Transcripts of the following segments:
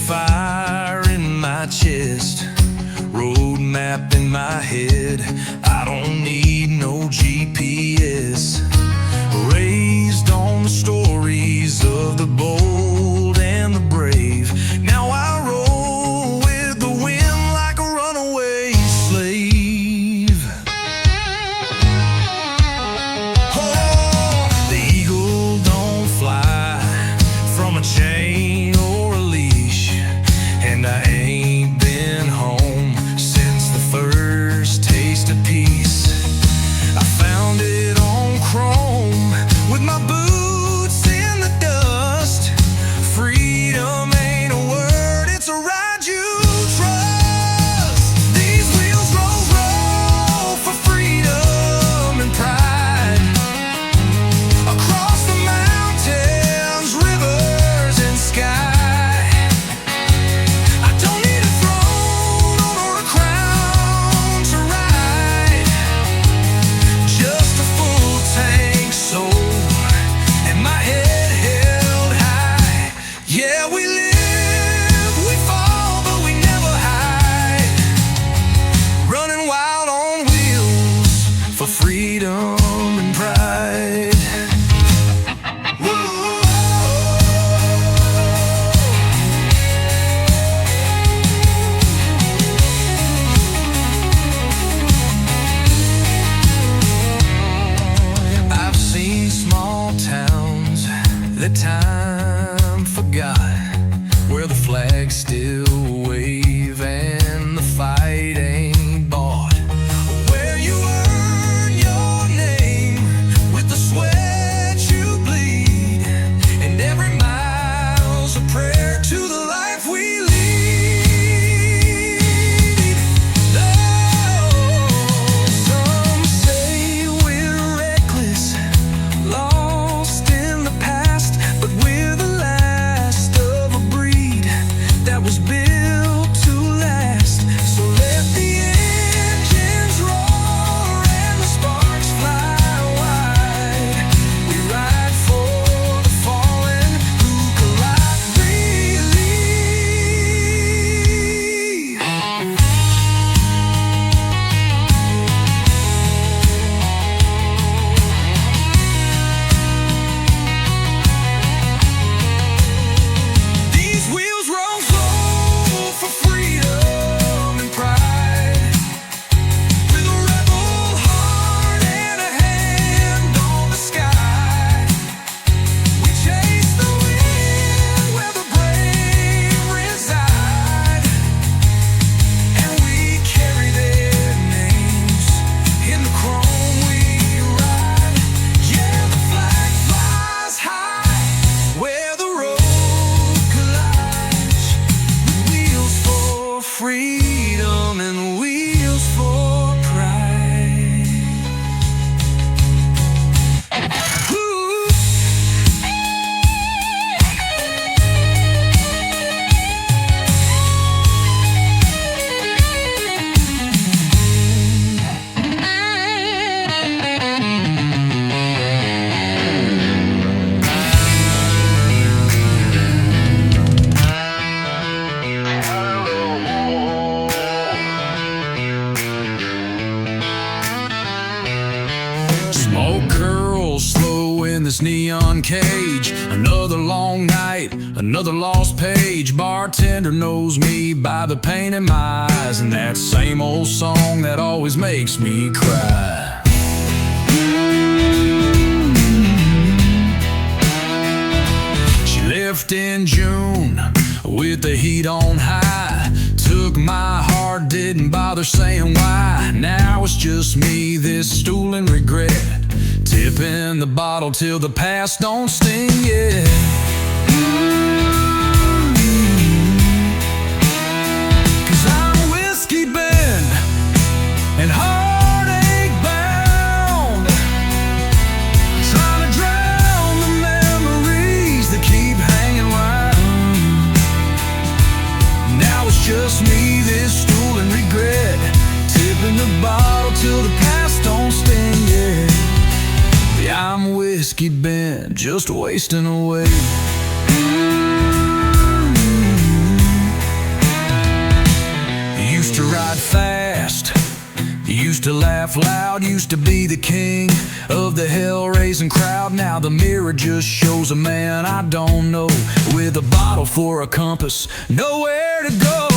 Fire in my chest, road map in my head. I don't need no GPS. Raised on the stories of the bold and the brave. Now I roll with the wind like a runaway slave. Oh, the eagle don't fly from a chain or a leash. And I ain't been home since the first taste of peace. I found it on chrome with my boots in the dust. Freedom ain't a word, it's a ride you trust. These wheels roll, roll for freedom and pride. Across the mountains, rivers and sky. Freedom and pride. I've seen small towns that time forgot, where the flags still wave and the fight ain't bought. Freedom and wheels for pride. Ooh. This neon cage, another long night, another lost page. Bartender knows me by the pain in my eyes, and that same old song that always makes me cry. She left in June with the heat on high. Took my heart, didn't bother saying why. Now it's just me, this stool and regret. Tipping the bottle till the past don't sting yet. Cause I'm whiskey bent and heartache bound, trying to drown the memories that keep hanging round. just me, this stool and regret, tipping the bottle till the past don't sting, yeah. Yeah, I'm whiskey bent, just wasting away. Used to ride fast, used to laugh loud, used to be the king of the hell-raising crowd. Now the mirror just shows a man I don't know, with a bottle for a compass, nowhere to go.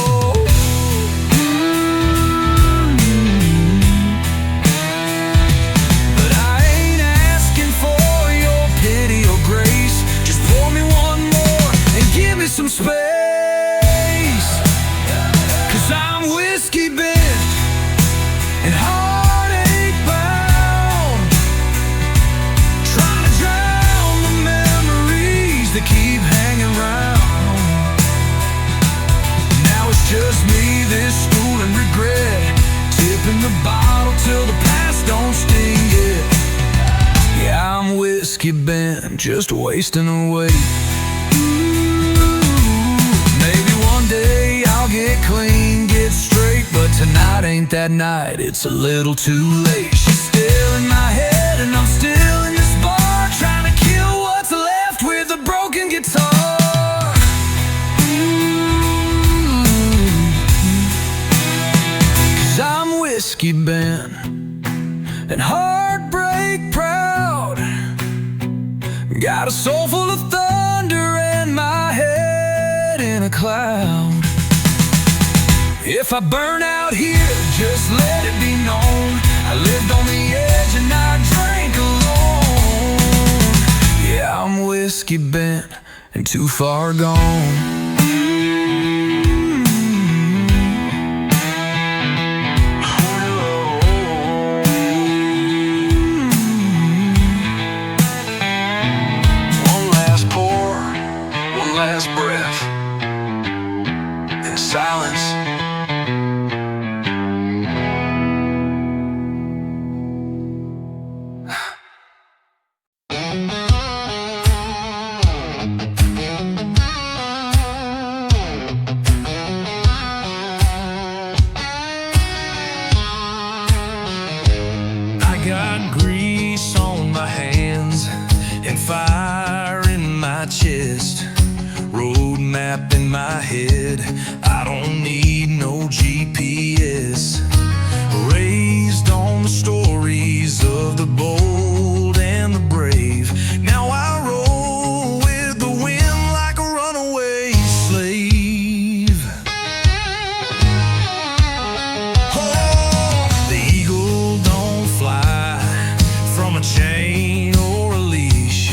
But I ain't asking for your pity or grace. Just pour me one more and give me some space. 'Cause I'm whiskey bent and heartache bound, trying to drown the memories that keep hanging round. Now it's just me, this stool and regret, tipping the bottle till the past don't sting yet. Yeah, I'm whiskey bent, just wasting away. Maybe one day I'll get clean, get straight, but tonight ain't that night, it's a little too late. She's still in my head and I'm still in this bar, trying to kill what's left with a broken guitar. 'Cause I'm whiskey bent and heartbreak proud, got a soul full of thunder and my head in a cloud. If I burn out here, just let it be known, I lived on the edge and I drank alone. Yeah, I'm whiskey bent and too far gone. One last pour, one last breath, in silence. Got grease on my hands and fire in my chest, road map in my head, I don't need no GPS. Raised on the stories of the bold and the brave, now I roll with the wind like a runaway slave. The eagle don't fly from a chain or a leash,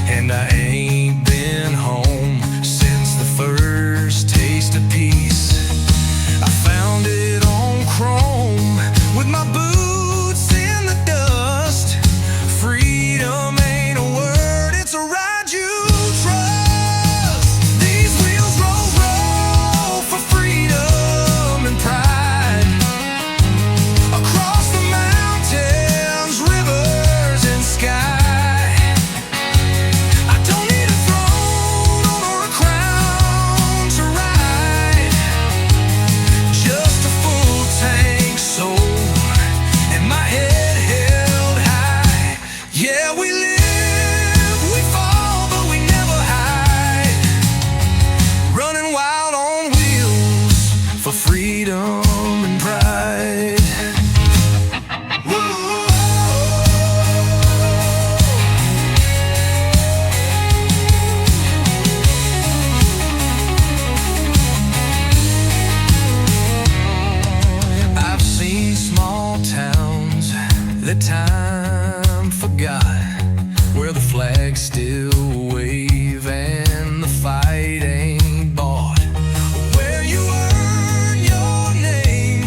and I ain't been home since the first taste of peace. I found it on chrome with my boots in the dust. Freedom ain't a word, it's a ride you trust. These wheels roll, roll for freedom and pride, across the mountains, rivers and sky. I don't need a throne or a crown to ride, just a full tank soul and my head held high. Yeah, we live, we fall, but we never hide, running wild on wheels for freedom and pride. I've seen small towns that time forgot, where the flags still wave and the fight ain't bought, where you earn your name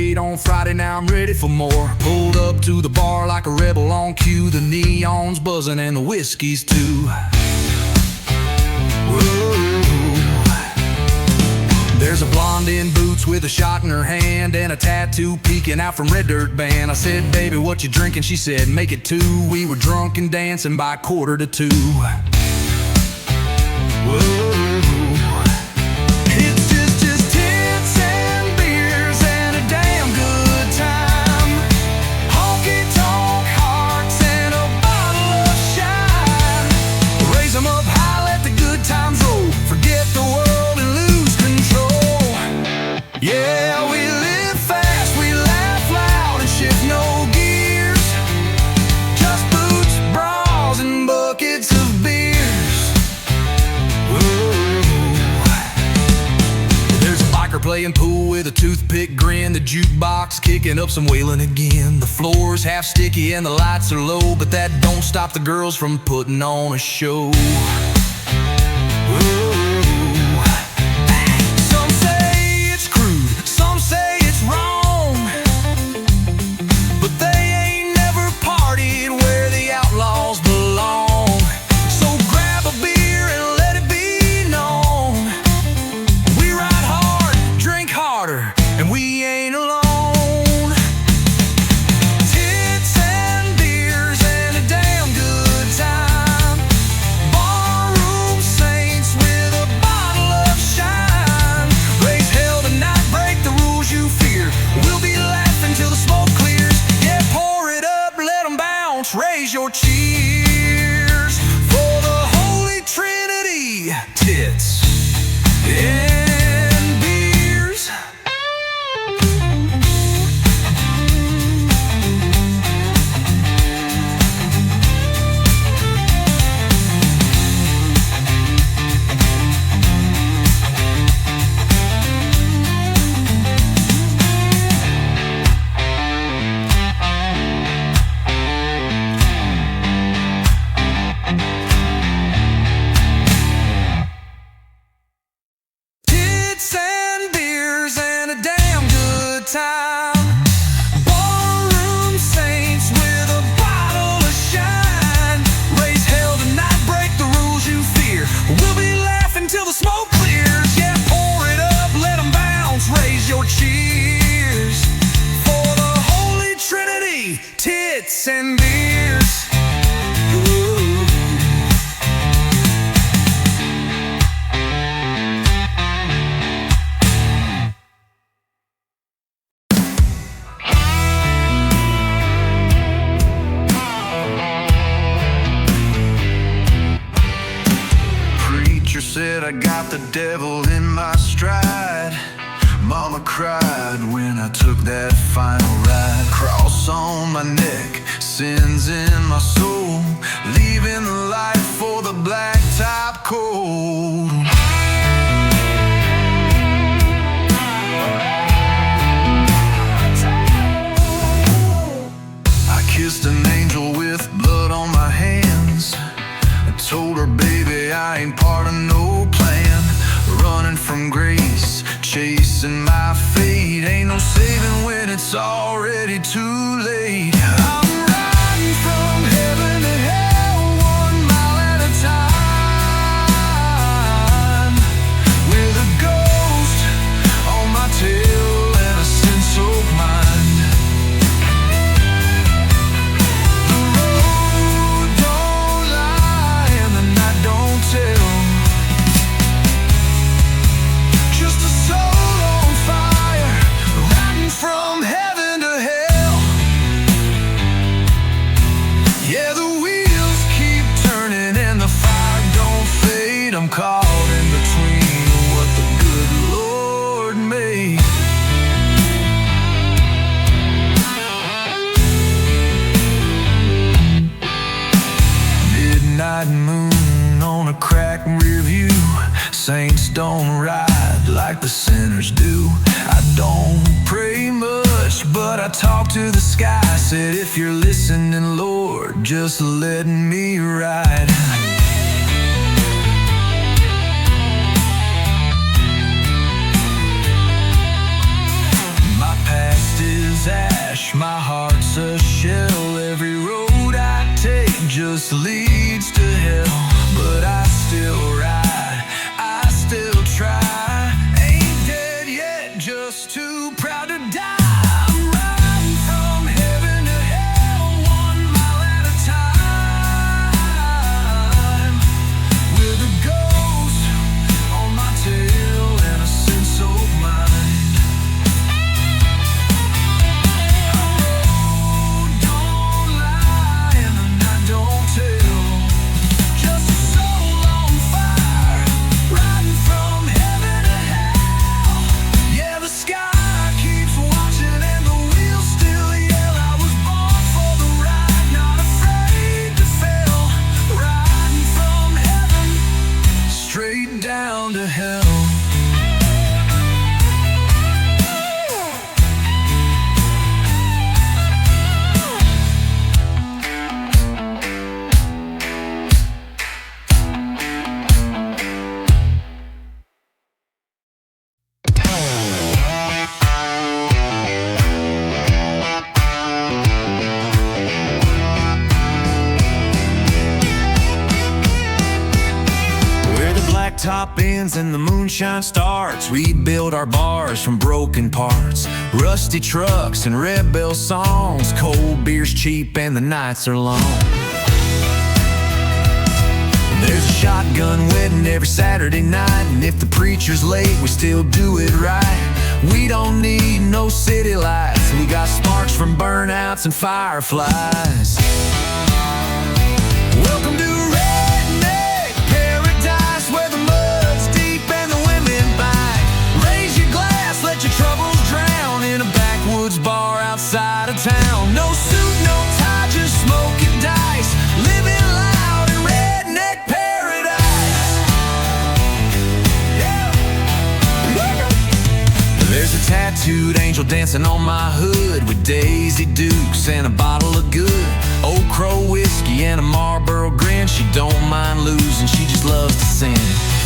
late on Friday, now I'm ready for more. Pulled up to the bar like a rebel on cue. The neon's buzzing and the whiskey's too. Whoa. There's a blonde in boots with a shot in her hand and a tattoo peeking out from Red Dirt Band. I said, baby, what you drinking? She said, make it two. We were drunk and dancing by 1:45. Whoa. Yeah, we live fast, we laugh loud and shift no gears. Just boots, bras, and buckets of beers. Whoa. There's a biker playing pool with a toothpick grin. The jukebox kicking up some wailing again. The floor's half sticky and the lights are low, but that don't stop the girls from putting on a show. Whoa. And we ain't alone. Tits and beers and a damn good time. Barroom Saints with a bottle of shine. Raise hell tonight, break the rules you fear. We'll be laughing till the smoke clears. Yeah, pour it up, let them bounce. Raise your cheers for the Holy Trinity. Tits and beers. Time. Barroom Saints with a bottle of shine. Raise hell tonight, break the rules you fear. We'll be laughing till the smoke clears. Yeah, pour it up, let them bounce. Raise your cheers for the Holy Trinity. Tits and beers. Said I got the devil in my stride. Mama cried when I took that final ride. Cross on my neck, sins in my soul, leaving the light for the blacktop cold. I kissed an angel with blood on my hands. I told her, baby, I ain't part of no plan. Running from grace, chasing my fate. Ain't no saving when it's already too late. I'm riding from heaven to hell, 1 mile at a time, with a ghost on my tail and a sin-soaked mind. The road don't lie and the night don't tell. Just a soul on fire, riding from heaven to hell. Yeah, the wheels keep turning and the fire don't fade. I'm caught in between what the good Lord made. Midnight moon on a cracked rear view. Saints don't ride like the sinners do. I don't pray much, but I talk to the sky. Said, if you're listening, Lord, just let me ride. My past top ends and the moonshine starts. We build our bars from broken parts, rusty trucks and red bell songs. Cold beer's cheap and the nights are long. There's a shotgun wedding every Saturday night, and if the preacher's late, we still do it right. We don't need no city lights, we got sparks from burnouts and fireflies. Welcome to Redneck Paradise, where the mud's deep and the women bite. Raise your glass, let your troubles drown in a backwoods bar outside of town. No suit, no tie, just smoking dice, living loud in Redneck Paradise. Yeah. There's a tattooed angel dancing on my hood, with Daisy Dukes and a bottle of good Old Crow whiskey and a Marlboro grin. She don't mind losing, she just loves to sin.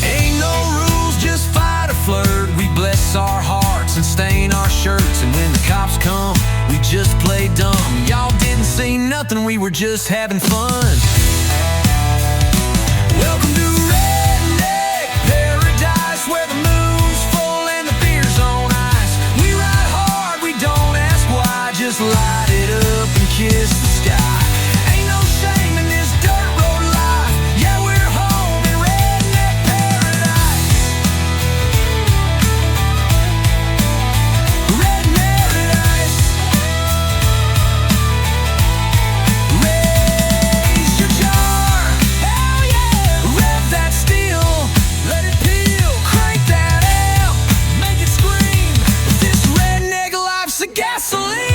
Ain't no rules, just fight or flirt. We bless our hearts and stain our shirts, and when the cops come, we just play dumb. Y'all didn't see nothing, we were just having fun. Welcome to Redneck Paradise, where the moon's full and the beer's on ice. We ride hard, we don't ask why, just light it up and kiss the sky. Ain't no shame in this dirt road life. Yeah, we're home in Redneck Paradise. Redneck Paradise. Raise your jar, hell yeah. Rev that steel, let it peel. Crank that amp, make it scream. This redneck life's a gasoline.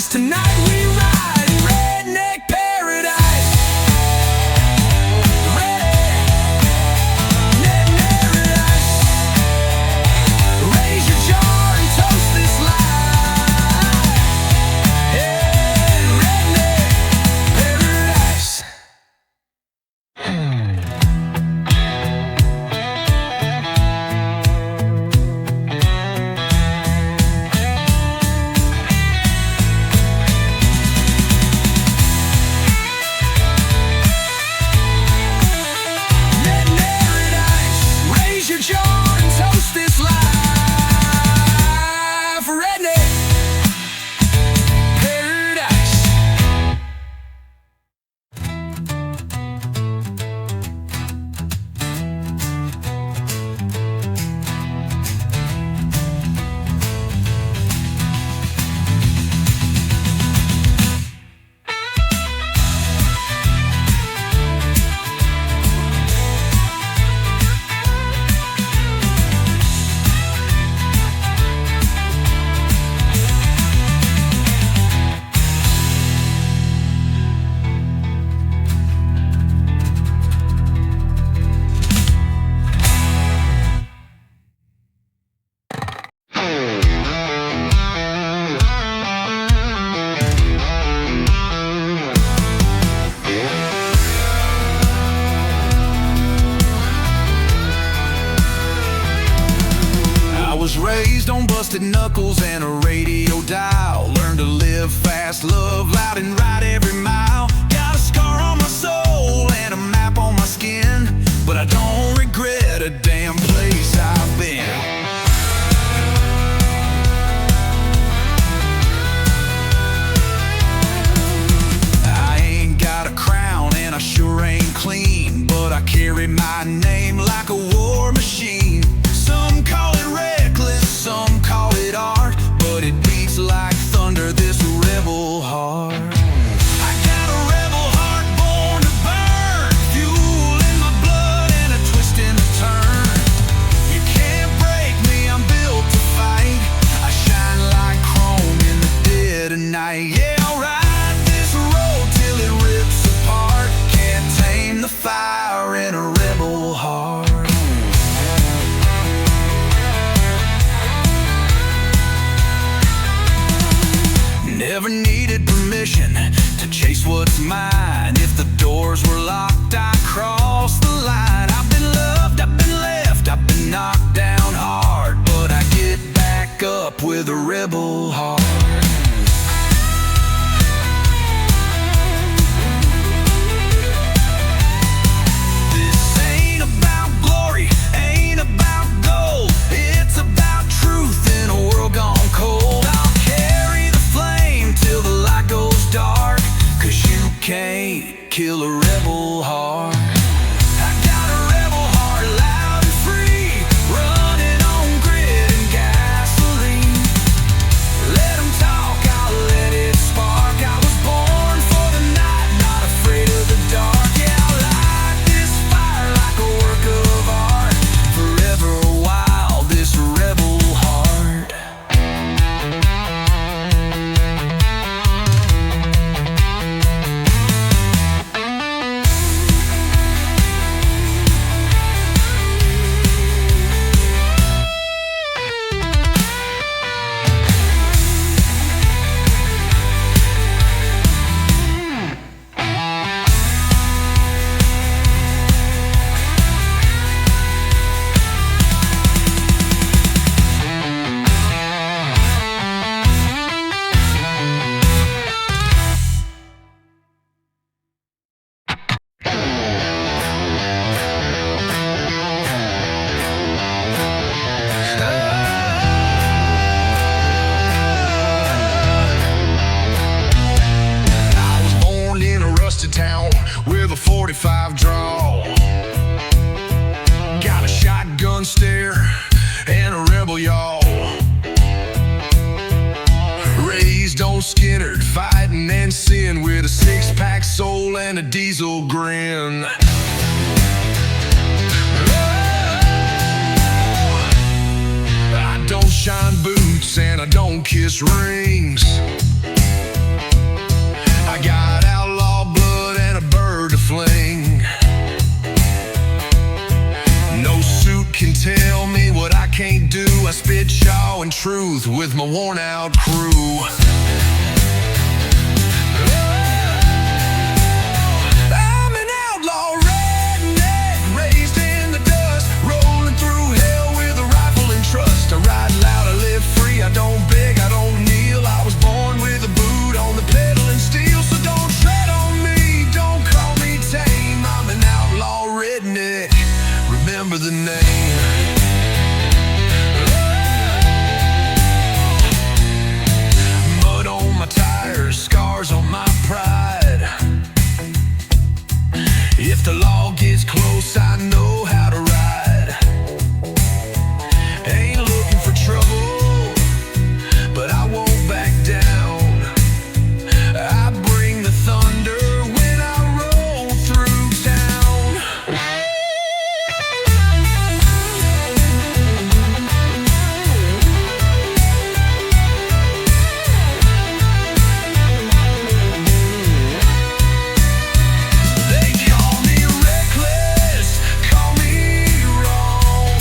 Tonight we ride in Redneck Paradise. Redneck Paradise. Raise your jar and toast this life. Yeah, Redneck Paradise. Raised on busted knuckles and a radio dial. Learned to live fast, love loud, and ride every mile. Got a scar on my soul and a map on my skin, but I don't regret a damn place I've been. I ain't got a crown and I sure ain't clean, but I carry my name like a war machine. Some call it reckless, some call it art, but it beats like thunder, this rebel heart. I got a rebel heart born to burn, fuel in my blood and a twist in the turn. was mine. If the doors were locked, I crossed the line. I've been loved, I've been left, I've been knocked down hard, but I get back up with a rebel heart. Can't kill a rebel heart. I got a rebel heart, loud and free, running on grit and gasoline. Let 'em talk, I'll let it spark. I was born for the night, not afraid of the dark. Yeah, I light this fire like a work of art. Forever wild, this rebel heart. Town with a 45 draw. Got a shotgun stare and a rebel yaw. Raised on Skynyrd, fighting and sin, with a six-pack soul and a diesel grin. I don't shine boots and I don't kiss rings. I got outlaw blood and a bird to fling. No suit can tell me what I can't do. I spit shaw and truth with my worn-out crew. I'm an outlaw redneck, raised in the dust, rolling through hell with a rifle and trust. I ride loud, I live free, I don't beg, I don't kneel. I was born with a boot on the pedal and steel, so don't tread on me, don't call me tame. I'm an outlaw redneck, remember the name. Mud on my tires, scars on my pride. If the law gets close, I know how to ride. Ain't looking for trouble, but I won't back down. I bring the thunder when I roll through town. They call me reckless, call me wrong,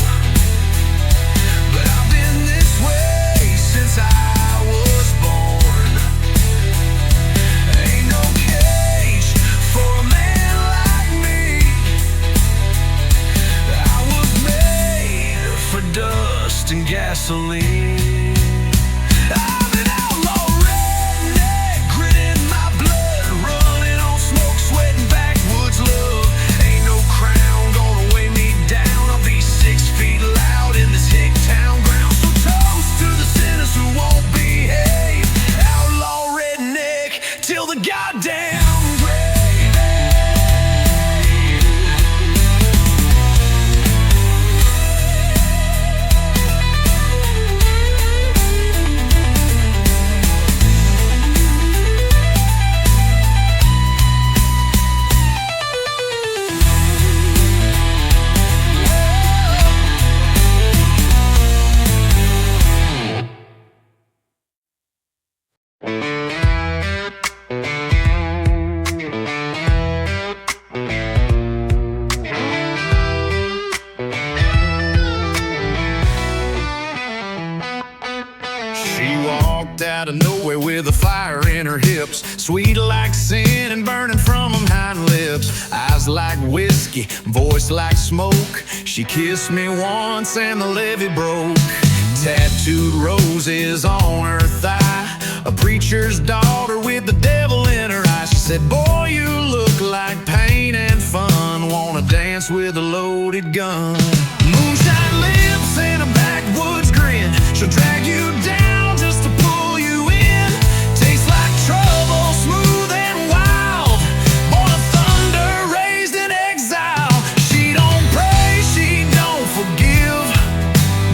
but I've been this way since I was born. Ain't no cage for a man like me. I was made for dust and gasoline. I'm an outlaw redneck, grit in my blood, running on smoke, sweat and backwoods love. Ain't no crown gonna weigh me down. I'll be 6 feet loud in this hick town ground. So toast to the sinners who won't behave. Outlaw redneck till the goddamn grave. She walked walked out of nowhere with a fire in her hips, sweet like sin and burning from them hind lips. Eyes like whiskey, voice like smoke. She kissed me once and the levee broke. Tattooed roses on her thigh, a preacher's daughter with the devil in her eye. She said, boy, you look like pain and fun, wanna dance with a loaded gun. Moonshine lips and a backwoods grin, she'll drag you down just to pull you in. Tastes like trouble, smooth and wild, born of thunder, raised in exile. She don't pray, she don't forgive,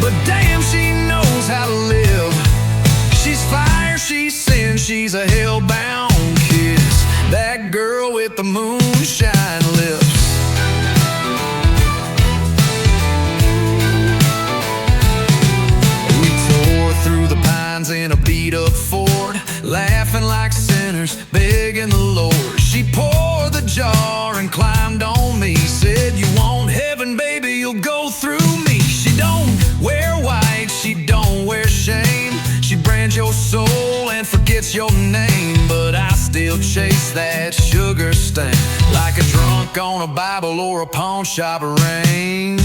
but damn, she knows how to live. She's fire, she's sin, she's a hell-bound kiss, that girl with the moonshine lips. We tore through the pines in a beat-up Ford, laughing like sinners, begging the Lord. She poured the jar and climbed on me, said, you want heaven, baby, you'll go through me. She don't wear white, she don't wear shame, she brands your soul and forgets your name. But I still chase that sugar stain, like a drunk on a Bible or a pawn shop ring.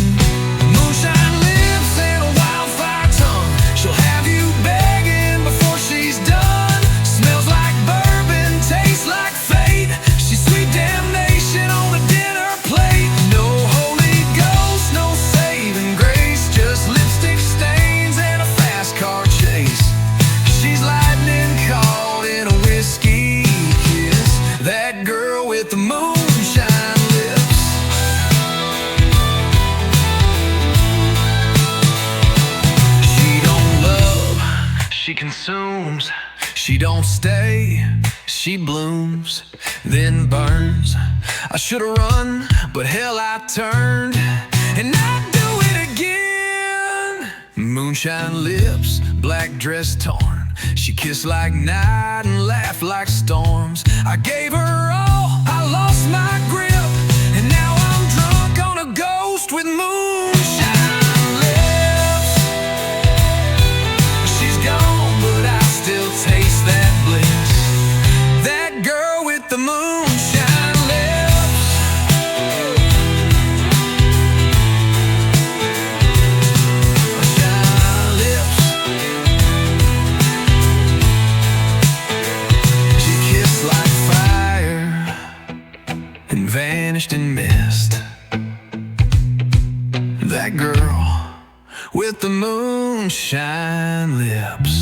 Moonshine lips and a wildfire tongue, she'll have you begging before she's done. Smells like bourbon, tastes like fate, she's sweet damnation on a dinner plate. No Holy Ghost, no saving grace, just lipstick stains and a fast car chase. She's lightning caught in a whiskey kiss, that girl with the moonshine lips. She don't love, she consumes. She don't stay, she blooms, then burns. I should've run, but hell I turned, and I'd do it again. Moonshine lips, black dress torn, she kissed like night and laughed like storms. I gave her all, I lost my grip, and now I'm drunk on a ghost with moonshine lips. She's gone, but I still taste that bliss, that girl with the moonshine lips. Moonshine lips. She kissed like fire and vanished in mist, that girl with the moonshine lips.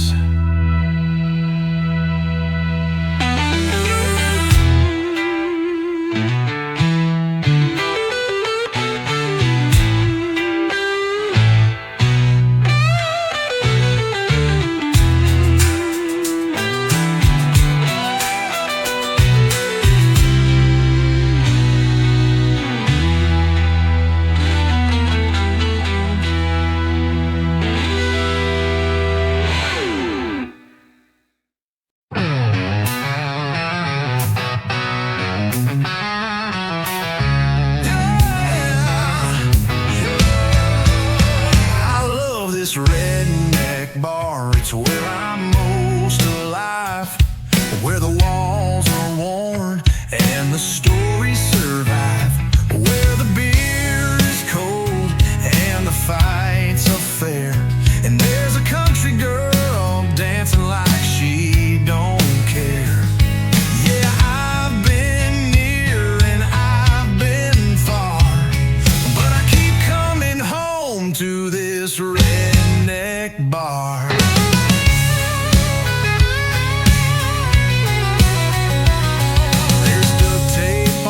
Redneck Bar, it's where I'm most alive, where the walls are worn and the stories survive, where the beer is cold and the fights are fair, and there's a country girl dancing like she don't care. Yeah, I've been near and I've been far, but I keep coming home to this Redneck Bar. There's duct tape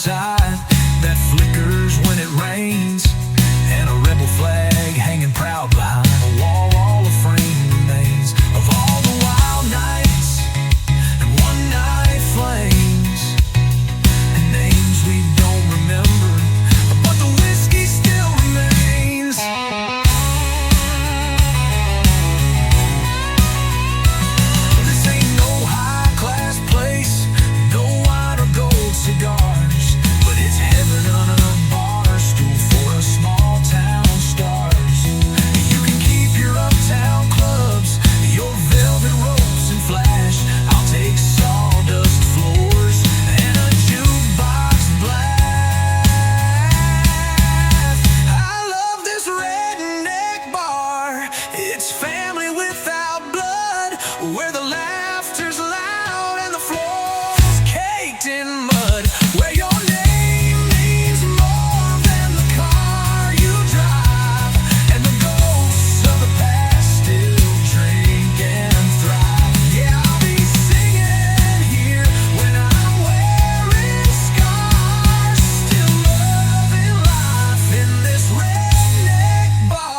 outside that flickers when it rains, and a rebel flag hanging proud behind a wall. All the frame remains of all the wild nights and one-night flames, and names we don't remember, but the whiskey still remains. This ain't no high-class place, no wine or gold cigars, but it's heaven under a bar stool for a small town stars. You can keep your uptown clubs, your velvet ropes and flash. I'll take sawdust floors and a jukebox blast. I love this redneck bar. It's family without blood, where the laughter's loud and the floor's caked in mud, where your name means more than the car you drive, and the ghosts of the past still drink and thrive. Yeah, I'll be singing here when I'm wearing scars, still loving life in this redneck bar.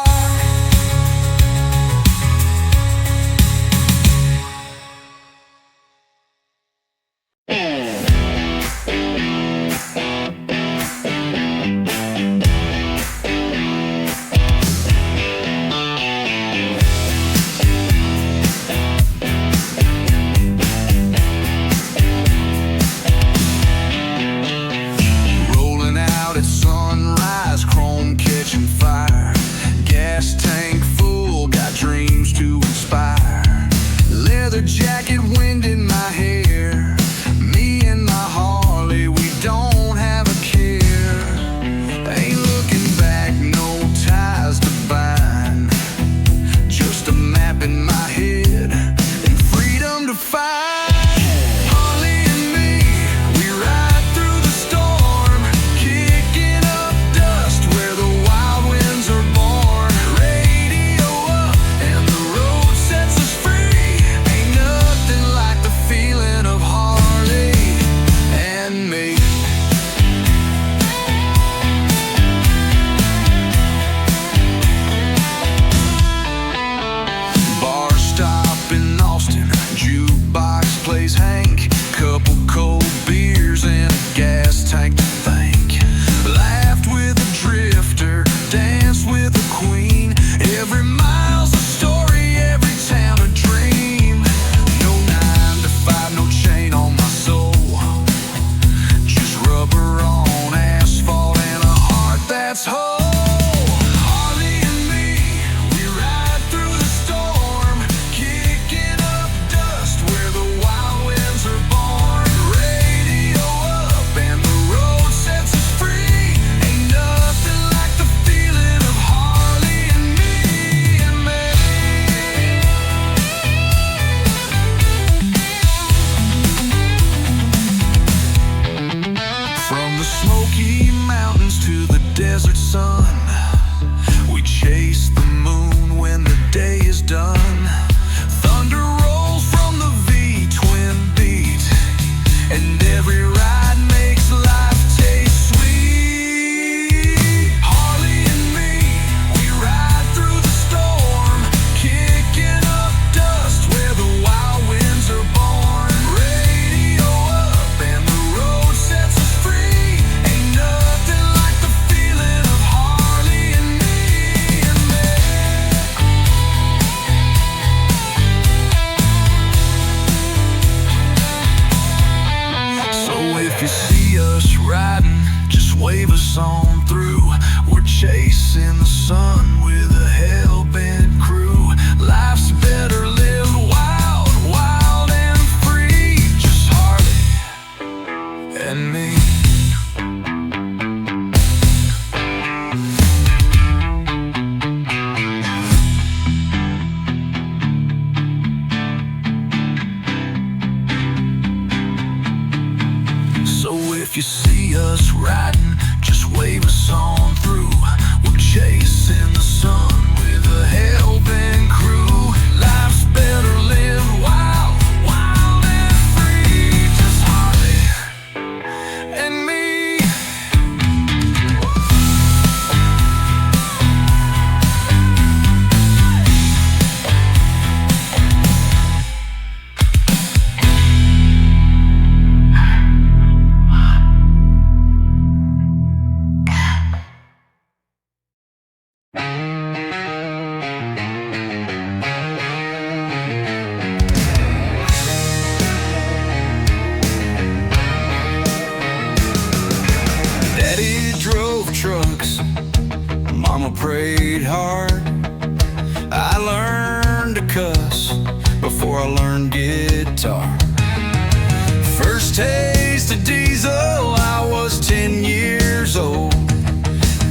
Rolling out at sunrise, chrome catching fire, gas tank full, got dreams to inspire. Leather jacket, wind in my hair, me and my Harley, we don't have a care. Ain't looking back, no ties to bind, just a map in my head and freedom to find. Harley and me, we ride through the storm, kicking up dust where the wild winds are born. Radio up and the road sets us free. Ain't nothing like the feeling of Harley and me. Bar stop in Austin, jukebox plays Hank, couple cold beers and a gas tank to thank. Laughed with a drifter, danced with a queen. Every mile's a story, every town a dream. No 9 to 5, no chain on my soul, just rubber on asphalt and a heart that's whole. Harley and me, we ride through the storm, kicking up dust where the wild winds are born. Radio up and the road sets us free. Ain't nothing like the feeling of Harley and me and me. From the Smoky Mountains to the desert sun, we chase the moon when the day is done. Thunder rolls from the V-twin beat, and every ride makes life taste sweet. Harley and me, we ride through the storm, kicking up dust where the wild winds are born. Radio up and the road sets us free. Ain't nothing like the feeling of Harley and me and me. So if you see us riding, just wave us on through. We're chasing the sun with a hell-bent crew. Life's better lived wild, wild and free. Just Harley and me. So if you see us riding, just wave us on through. We're chasing the sun with a hell-bent crew. Life's better lived wild, wild and free. Just Harley and me. trucks. Mama prayed hard. I learned to cuss before I learned guitar. First taste of diesel, I was 10 years old.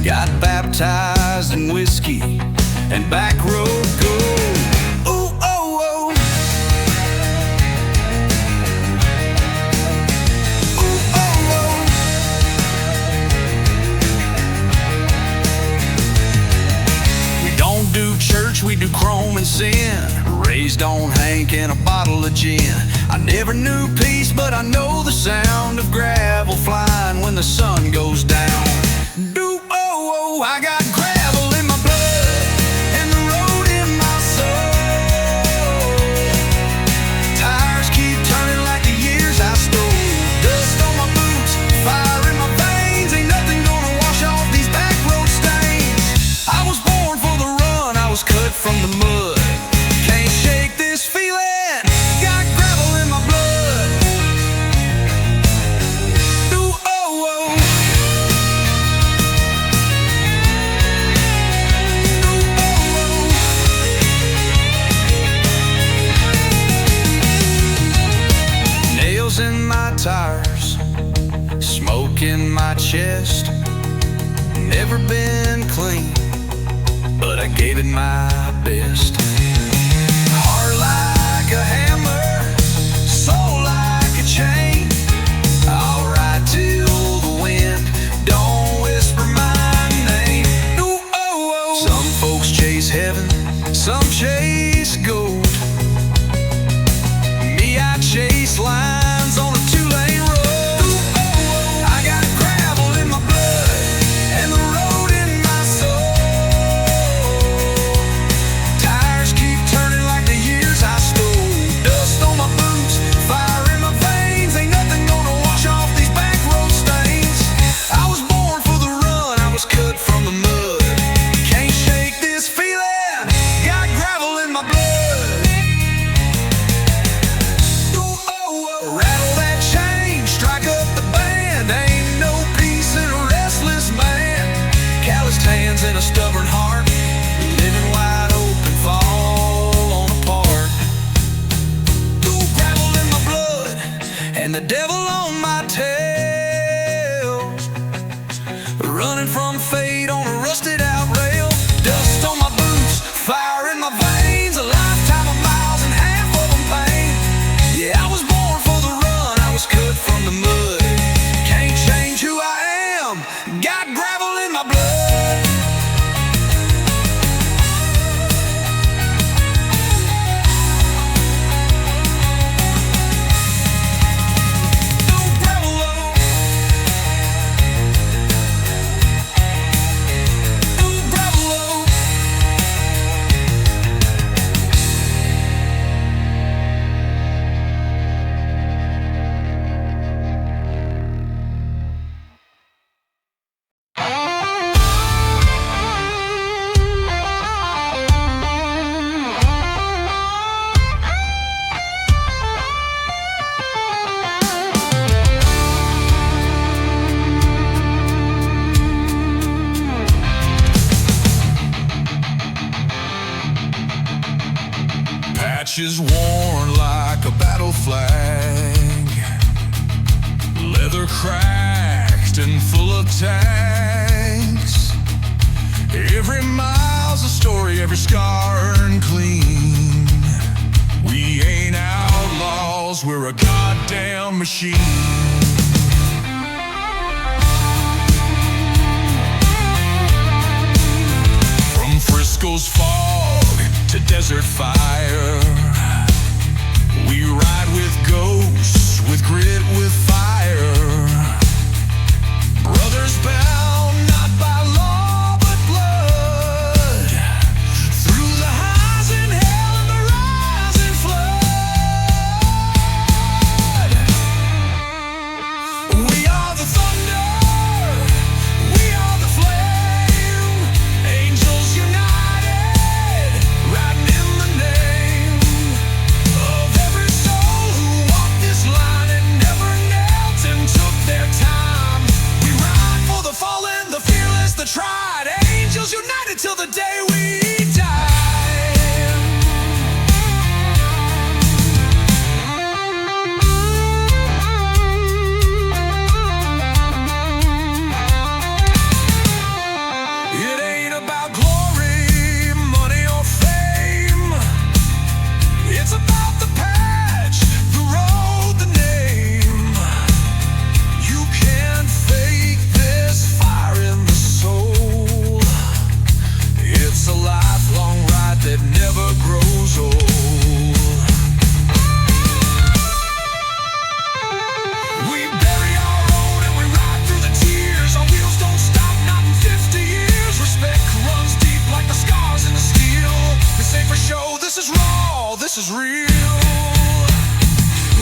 Got baptized in whiskey and back road gold. Ooh, oh, oh. Ooh, oh, oh. We don't do church, we do chrome and sin. Raised on Hank and a bottle of gin. I never knew peace, but I know the sound of gravel flying when the sun goes down. I got gravel in my blood and the road in my soul. Tires keep turning like the years I stole. Dust on my boots, fire in my veins. Ain't nothing gonna wash off these back road stains. I was born for the run, I was cut from the mud. Can't shake this feeling, got gravel in my blood. Ooh, oh, oh. In my tires, smoke in my chest. Never been clean, but I gave it my best. Heart like a hammer, soul like a chain. I'll ride till the wind don't whisper my name. Ooh, oh, oh. Some folks chase heaven, some chase gold. Me, I chase lines on a two-lane road. Ooh, oh, oh. I got gravel in my blood and the road in my soul. Tires keep turning like the years I stole. Dust on my boots, fire in my veins. Ain't nothing gonna wash off these back road stains. I was born for the run, I was cut from the mud. Can't shake this feeling, got gravel in my blood. Rattle that chain, strike up the band. Ain't no peace in a restless man. Calloused hands and a stubborn heart, living wide open, falling apart. Ooh, gravel in my blood and the devil on my tail. Running from fate on a rusted out rail. Dust on my boots, fire in my veins. A lifetime of miles and half of them pain. Yeah, I was born for the run, I was cut from the mud. Can't change who I am, got gravel in my blood. Ooh, gravel, oh. Ooh, gravel, oh. Patches worn like a battle flag, leather cracked and full of tags. Every mile's a story, every scar earned clean. We ain't outlaws, we're a goddamn machine. From Frisco's fog to desert fire, we ride with ghosts, with grit, with fire. Brothers bound not by law but blood, through the highs in hell and the rising flood. We are the thunder, we are the flame, angels united, riding in the name. this is real.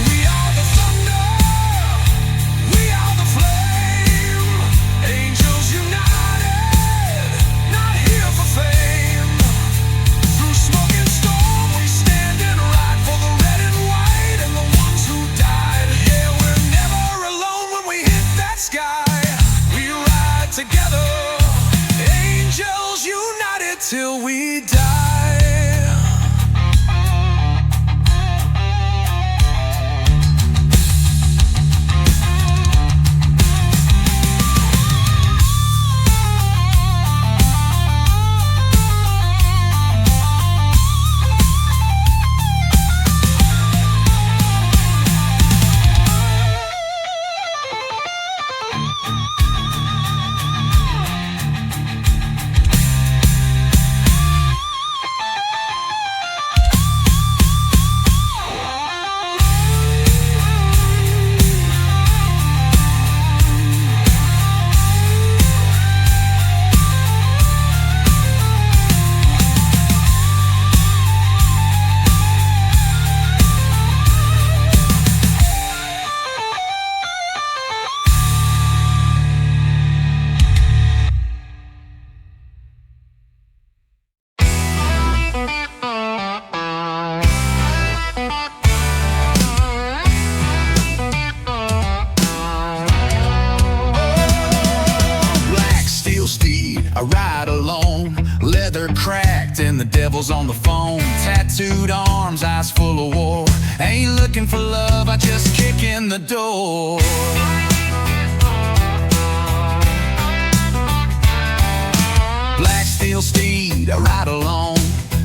We are the thunder, we are the flame, angels united, not here for fame. Through smoke and storm we stand and ride for the red and white and the ones who died. Yeah, we're never alone when we hit that sky. We ride together, angels united till we die. I ride alone, leather cracked and the devil's on the phone. Tattooed arms, eyes full of war. Ain't looking for love, I just kick in the door. Black steel steed, I ride alone,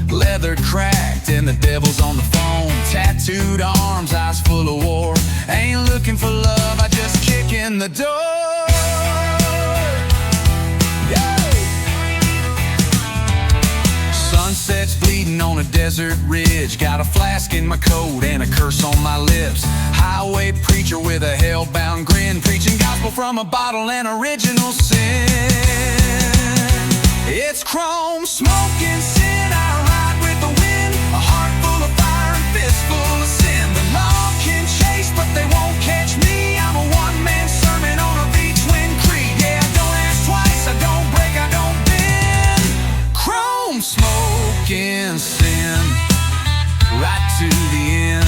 leather cracked and the devil's on the phone. Tattooed arms, eyes full of war. Ain't looking for love, I just kick in the door. Sunsets bleeding on a desert ridge. Got a flask in my coat and a curse on my lips. Highway preacher with a hell-bound grin, preaching gospel from a bottle and original sin. It's chrome smoking sin. I ride with the wind, a heart full of fire and fist full of sin. The law can chase but they won't catch me. I'm a one-man sermon on a beach-wind creek. Yeah, I don't ask twice, I don't break, I don't bend. Chrome smoking sin, right to the end.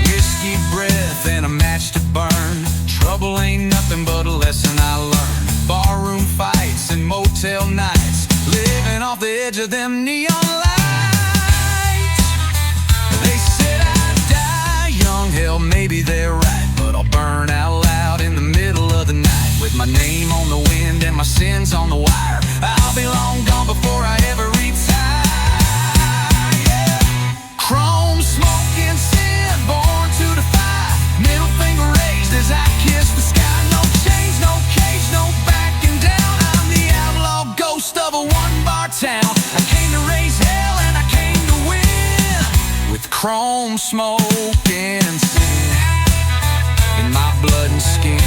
Whiskey breath and a match to burn. Trouble ain't nothing but a lesson I learned. Barroom fights and motel nights, living off the edge of them neon lights. They said I'd die young, hell maybe they're right, but I'll burn out loud in the middle of the night, with my name on the wind and my sins on the wire. I'll be long gone before I ever retire. Yeah. Chrome smoking sin, born to defy. Middle finger raised as I kiss the sky. No chains, no cage, no backing down. I'm the outlaw ghost of a one-bar town. I came to raise hell and I came to win, with chrome smoking sin in my blood and skin.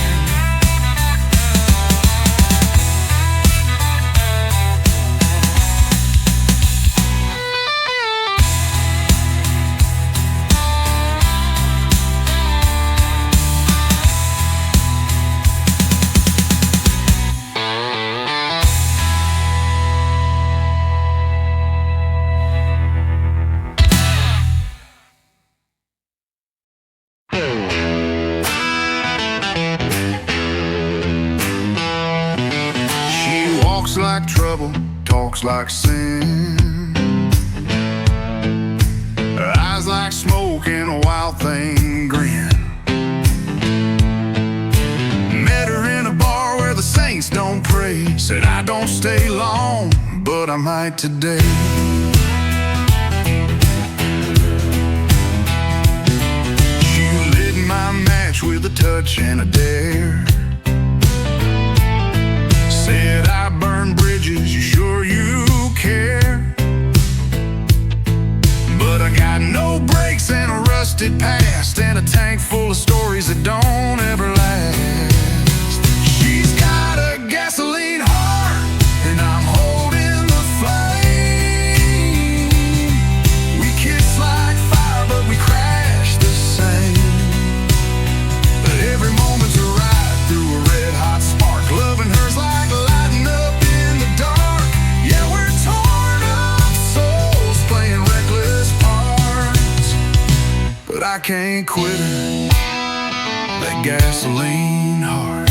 Like trouble, talks like sin. Her eyes like smoke and a wild thing grin. Met her in a bar where the saints don't pray. Said I don't stay long, but I might today. She lit my match with a touch and a dare. Said I burn bridges, you sure you care? But I got no brakes and a rusted past, can't quit her, that gasoline heart.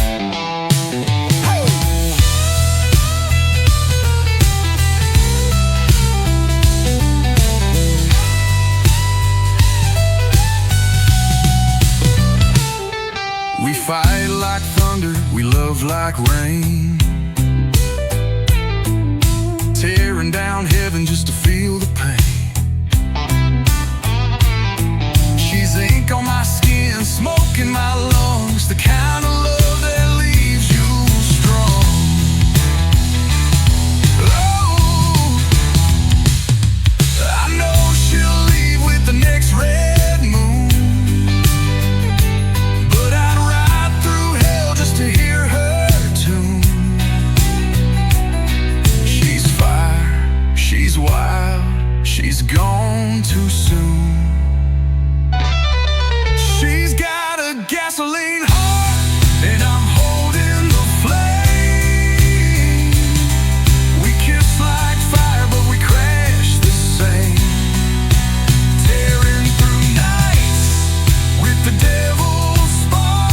We fight like thunder, we love like rain, tearing down heaven just to feel the pain. She's ink on my skin, smoke in my lungs, the kind of love that leaves you strong. Oh, I know she'll leave with the next red moon, but I'd ride through hell just to hear her tune. She's fire, she's wild, she's gone too soon. She's got a gasoline heart, and I'm holding the flame. We kiss like fire, but we crash the same, tearing through nights with the devil's spark.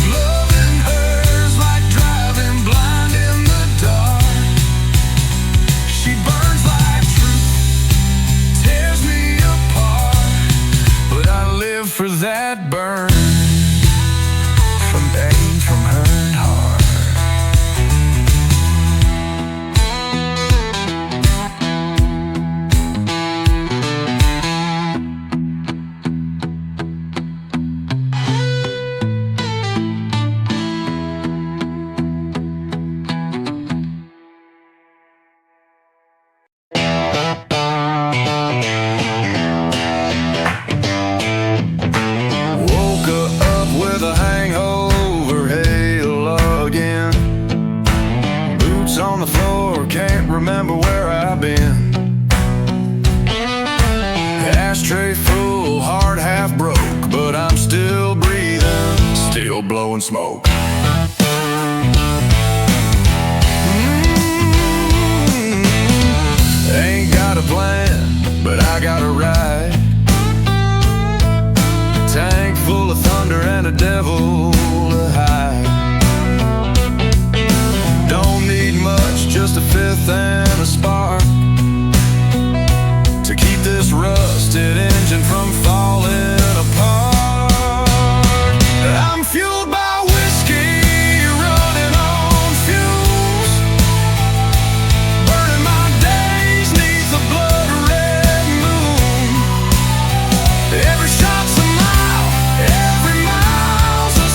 Loving her's like driving blind in the dark. She burns like truth, tears me apart, but I live for that burn from pain, from her heart. Woke her up with a hangover, hail again. Boots on the floor, can't remember where I've been. Ashtray full, heart half broke, but I'm still breathing, still blowing smoke. Ain't got a plan, but I got a ride. Tank full of thunder and a devil to hide. Don't need much, just a fifth and a spark to keep this rusted engine from falling apart. I'm fueled by whiskey, running on fumes, burning my days neath the blood red moon. Every shot's a mile, every mile's a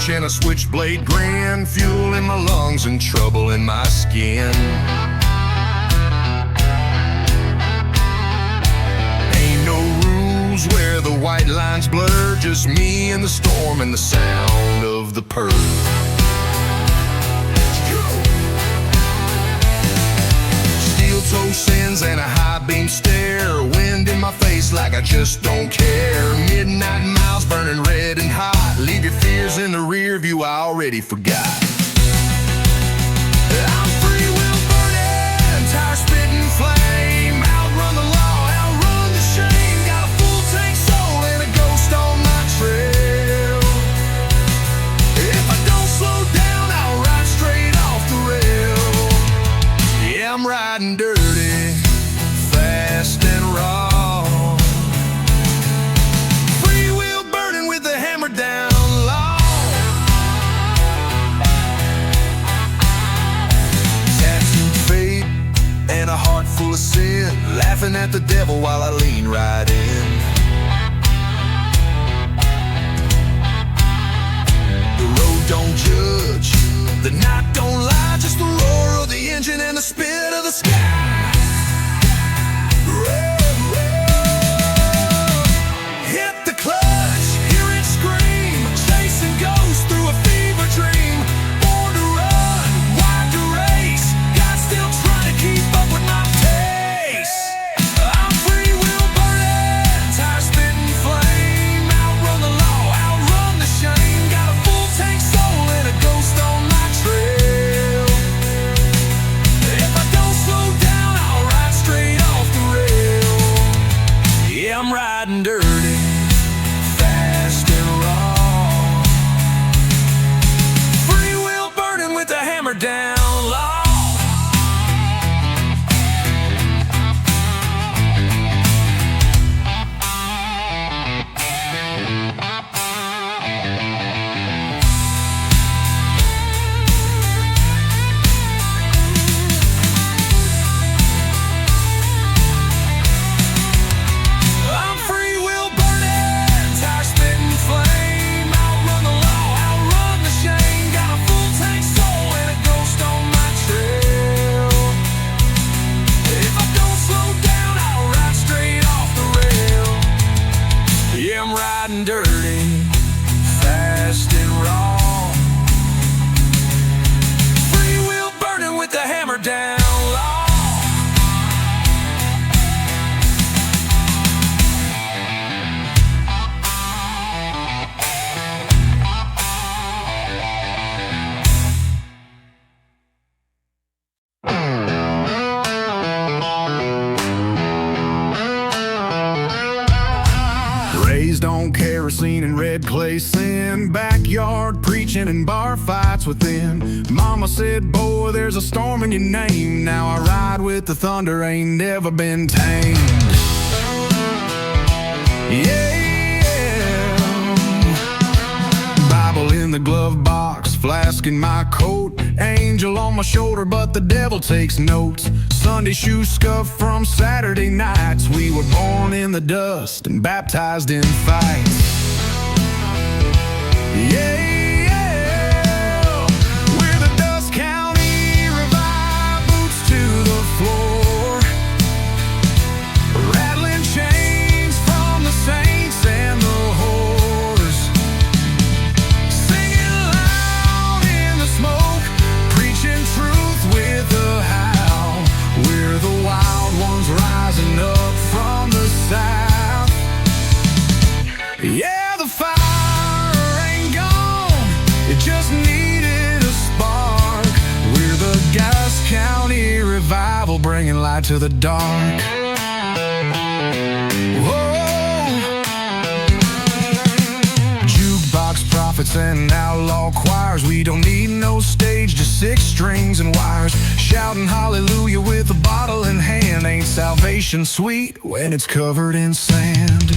orange and a switchblade grin, fuel in my lungs and trouble in my skin. Ain't no rules where the white lines blur, just me and the storm and the sound of the purr. Steel-toe sins and a high beam stare, wind in my face like I just don't care. Midnight miles burning red and hot, leave your fears in the rear view, I already forgot. I'm free will burning, tire spitting flame, outrun the law, outrun the shame. Got a full tank soul and a ghost on my trail. If I don't slow down, I'll ride straight off the rail. Yeah, I'm riding dirty, fast and raw. Free wheel burning with the hammer down low. Tattooed fate and a heart full of sin, laughing at the devil while I lean right in. The road don't judge, the night don't lie, just the roar of the engine and the spit of the sky. Hit the clutch, hear it scream, chasing ghosts through a fever dream. Born to run, wired to race, God still trying to keep up with my pace. I'm free will burning, tire spitting flame, outrun the law, outrun the shame. Got a full tank soul and a ghost on my trail. If I don't slow down, I'll ride straight off the rail. Yeah, I'm riding dirty, fast and raw. Free wheel burning with the hammer down low. I'm free will burning, tire spitting flame, outrun the law, outrun the shame. Got a full tank soul and a ghost on my trail. If I don't slow down, I'll ride straight off the rail. Yeah, I'm riding dirty, fast and raw. Free wheel burning with the hammer down low. Raised on kerosene and red clay sand, backyard preaching and bar fights within. Mama said, boy, there's a storm in your name. Now I ride with the thunder, ain't never been tamed. Yeah, Bible in the glove box, flask in my coat, angel on my shoulder, but the devil takes notes. Sunday shoes scuffed from Saturday nights. We were born in the dust and baptized in fights. Yeah, we're the Dust County Revive, boots to the floor, rattling chains from the saints and the whores, singing loud in the smoke, preaching truth with a howl. We're the wild ones rising up from the south. Yeah, the fire ain't gone, it just needed a spark. We're the Dust County Revival, bringing light to the dark. Whoa. Jukebox prophets and outlaw choirs, we don't need no stage, just 6 strings and wires. Shouting hallelujah with a bottle in hand. Ain't salvation sweet when it's covered in sand?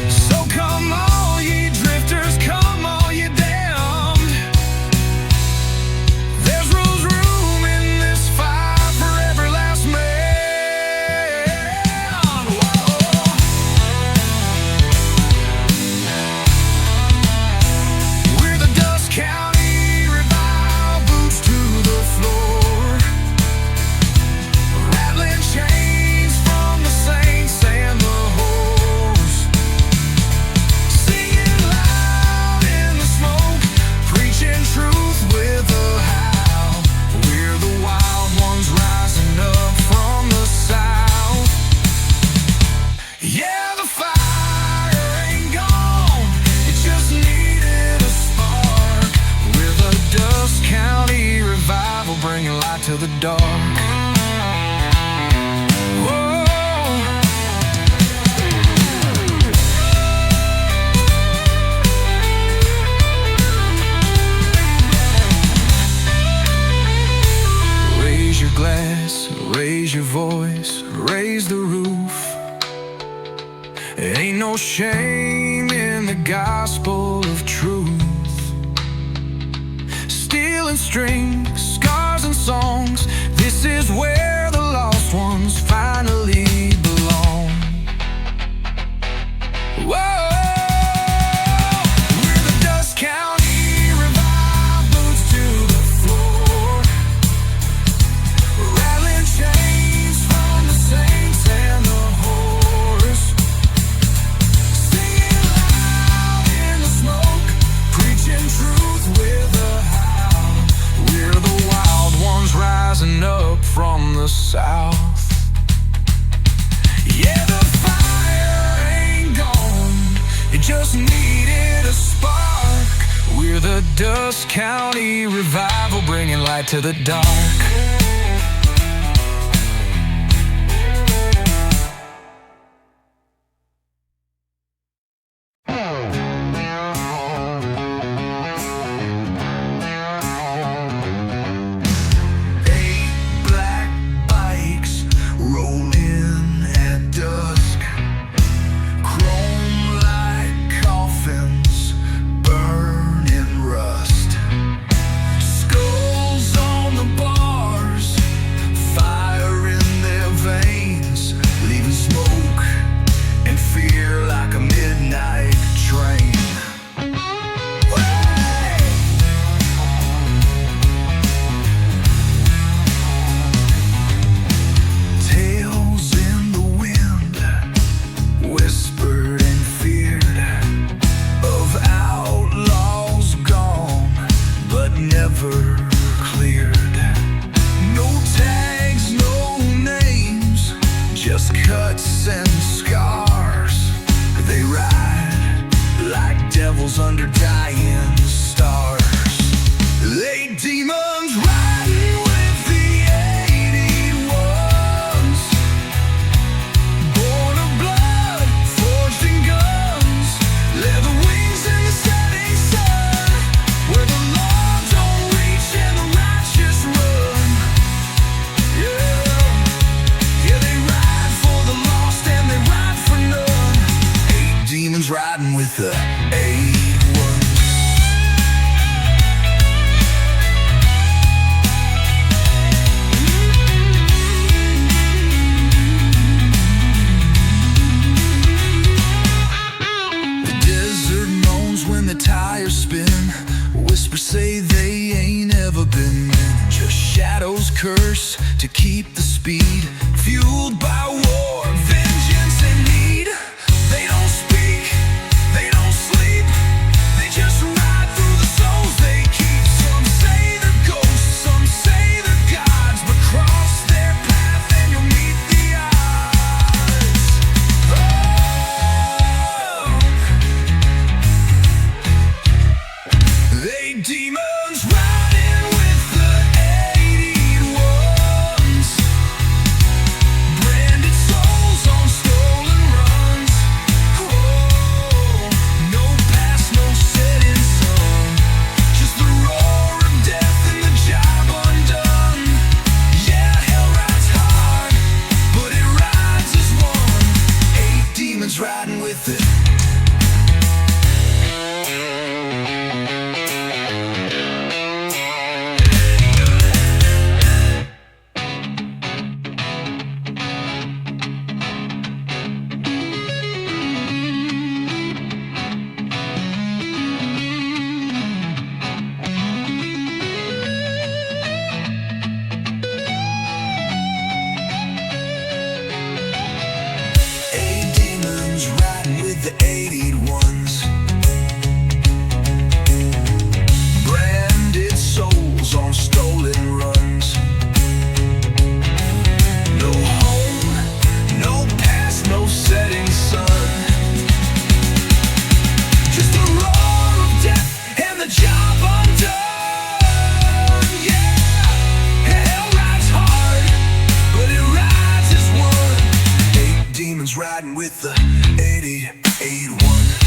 So come all ye drifters, come all ye damned. There's room in this fire for every last man. Whoa. dark. Whoa. Raise your glass, raise your voice, raise the roof. Ain't no shame in the gospel of truth. Steel and string, scars and songs, this is where the lost ones finally belong. Whoa! We're the Dust County Revive, boots to the floor, rattling chains from the saints and the whores, singing loud in the smoke, preaching truth with a howl. We're the wild ones rising up from the south. Yeah, the fire ain't gone, it just needed a spark. We're the Dust County Revival, bringing light to the dark. Under dying stars, they demons riding with the 81s, born of blood, forged in guns, leather wings in the setting sun, where the law don't reach and the righteous run. Yeah, they ride for the lost and they ride for none. 8 demons riding with the 81. Tires spin, whispers say they ain't ever been men. Just shadows curse to keep the speed, fueled by war, vengeance and need. They don't speak, they don't sleep, they just ride through the souls they keep. Some say they're ghosts, some say they're gods, but cross their path and you'll meet the odds. They demons riding with the 81s, branded souls. 88.1